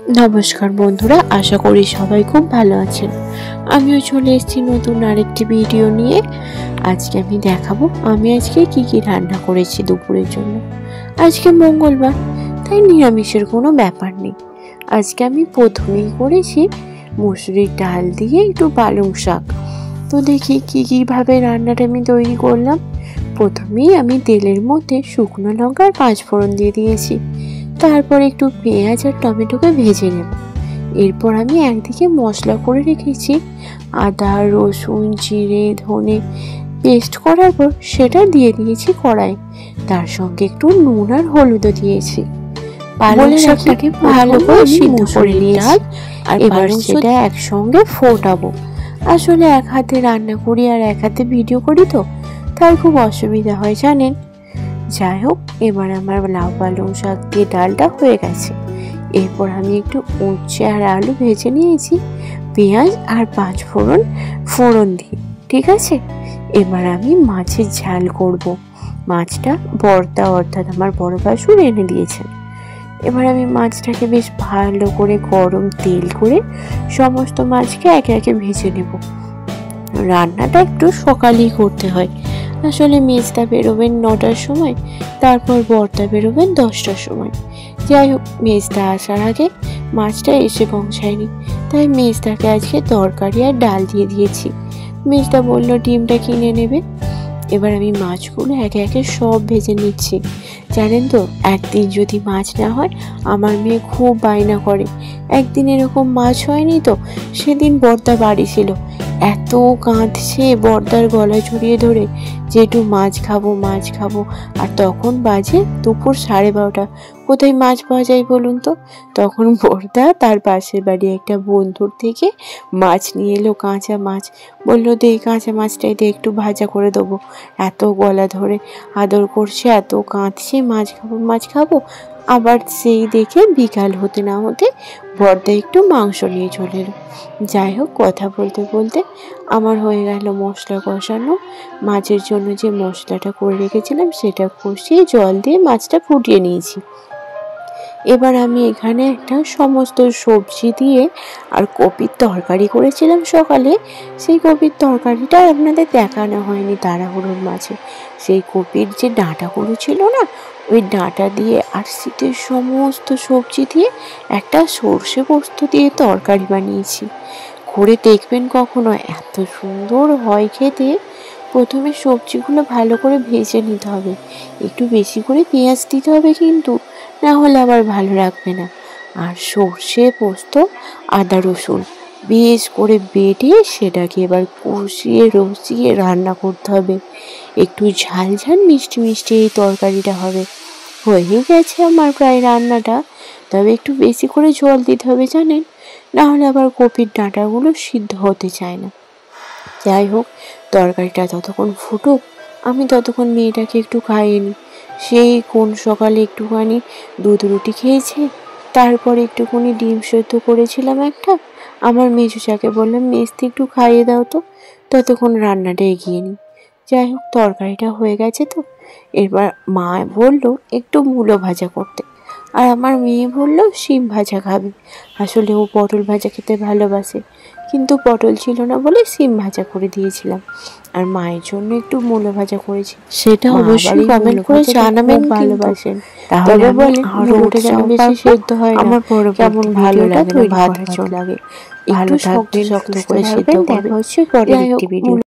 নমস্কার বন্ধুরা, আশা করি সবাই খুব ভালো আছেন। আমিও চলে এসেছি নতুন আরেকটি ভিডিও নিয়ে। আজকে আমি দেখাবো আমি আজকে কি কি রান্না করেছি দুপুরের জন্য। আজকে মঙ্গলবার, তাই নিরামিষের কোনো ব্যাপার নেই। আজকে আমি প্রথমেই করেছি মুসুরির ডাল দিয়ে একটু পালং শাক। তো দেখি কীভাবে রান্নাটা আমি তৈরি করলাম। প্রথমেই আমি তেলের মধ্যে শুকনো লঙ্কা আর 5 ফোড়ন দিয়ে দিয়েছি। তারপর একটু পেঁয়াজ আর টমেটোকে ভেজে নেব। এরপর আমি একদিকে মশলা করে রেখেছি আদা, রসুন, জিরে, ধনে পেস্ট করার পর সেটা দিয়ে দিয়েছি কড়াই। তার সঙ্গে একটু নুন আর হলুদও দিয়েছি। পালং শাকটাকে ভালো করে সিদ্ধ করে নিয়েছি। আর এবার সেটা একসঙ্গে ফোটাবো। আসলে এক হাতে রান্না করি আর এক হাতে ভিডিও করি, তো তাই খুব অসুবিধা হয় জানেন। যাই হোক, এবার আমার লাউ পালং শাক দিয়ে ডালটা হয়ে গেছে। এরপর আমি একটু উচ্ছে আর আলু ভেজে নিয়েছি পেঁয়াজ আর 5 ফোড়ন দিয়ে। ঠিক আছে, এবার আমি মাছের ঝাল করব। মাছটা বর্তা অর্থাৎ আমার বড় ভাসুর এনে দিয়েছেন। এবার আমি মাছটাকে বেশ ভালো করে গরম তেল করে সমস্ত মাছকে একে একে ভেজে নেব। রান্নাটা একটু সকালেই করতে হয়। আসলে মেজদা বেরোবেন 9টার সময়, তারপর বর্দা বেরোবেন 10টার সময়। যাই হোক, মেজদা আসার আগে মাছটা এসে পৌঁছায়নি, তাই মেজদাকে আজকে তরকারি আর ডাল দিয়ে দিয়েছি। মেজদা বলল ডিমটা কিনে নেবে। এবার আমি মাছগুলো একে একে সব ভেজে নিচ্ছি। জানেন তো, একদিন যদি মাছ না হয় আমার মেয়ে খুব বায়না করে। একদিন এরকম মাছ হয়নি তো, সেদিন বর্দা বাড়ি ছিল, এত কাঁদছে বর্দার গলা জড়িয়ে ধরে যে একটু মাছ খাবো। আর তখন বাজে দুপুর 12:30। কোথায় মাছ পাওয়া যায় বলুন তো? তখন বর্দা তার পাশের বাড়ি একটা বন্ধুর থেকে মাছ নিয়ে এলো, কাঁচা মাছ। বললো দে কাঁচা মাছটাই দে, একটু ভাজা করে দেবো। এত গলা ধরে আদর করছে, এত কাঁদছে মাছ খাবো। আবার সেই দেখে বিকাল হতে না হতে বর্দা একটু মাংস নিয়ে চলে এলো। যাই হোক, কথা বলতে বলতে আমার হয়ে গেল মশলা কষানো। মাছের জন্য যে মশলাটা করে রেখেছিলাম সেটা কষিয়ে জল দিয়ে মাছটা ফুটিয়ে নিয়েছি। এবার আমি এখানে একটা সমস্ত সবজি দিয়ে আর কপির তরকারি করেছিলাম সকালে। সেই কপির তরকারিটা আপনাদের দেখানো হয়নি তাড়াহুড়োর মাঝে। সেই কপির যে ডাঁটাগুলো ছিল না, ওই ডাঁটা দিয়ে আর শীতের সমস্ত সবজি দিয়ে একটা সর্ষে পোস্ত দিয়ে তরকারি বানিয়েছি। করে দেখবেন কখনো, এত সুন্দর হয় খেতে। প্রথমে সবজিগুলো ভালো করে ভেজে নিতে হবে, একটু বেশি করে পেঁয়াজ দিতে হবে কিন্তু, না হলে আবার ভালো লাগবে না। আর সর্ষে পোস্ত আদা রসুন বেশ করে বেটে সেটাকে এবার কষিয়ে রসিয়ে রান্না করতে হবে। একটু ঝাল মিষ্টি এই তরকারিটা হবে। হয়ে গেছে আমার প্রায় রান্নাটা, তবে একটু বেশি করে জল দিতে হবে জানেন, না হলে আবার কপির ডাঁটাগুলো সিদ্ধ হতে চায় না। যাই হোক, তরকারিটা ততক্ষণ ফুটুক, আমি ততক্ষণ মেয়েটাকে একটু খাইয়ে নিই। সেই কোন সকালে একটুখানি দুধ রুটি খেয়েছে, তারপরে একটুখানি ডিম সেদ্ধ করেছিলাম একটা। আমার মেজুচাকে বললাম মেজদি একটু খাইয়ে দাও তো, ততক্ষণ রান্নাটা এগিয়ে নিই। যাই হোক, তরকারিটা হয়ে গেছে তো। এবার মা বললো একটু মূলো ভাজা করতে, আর আমার মেয়ে বলল শিম ভাজা খাবে। আসলে ও পটল ভাজা খেতে ভালোবাসে, কিন্তু পটল ছিল না বলে শিম ভাজা করে দিয়েছিলাম। আর মায়ের জন্য একটু মূলো ভাজা করেছি। সেটা অবশ্যই কমেন্ট করে জানাবেন ভালোবাসেন। তবে বলেন মূলোটা যেন বেশি সেদ্ধ হয় না, আমার কেমন ভালো লাগে, ভাত লাগে, একটু শক্ত করে সেদ্ধ করবে। দেখা হচ্ছে পরের একটি ভিডিও।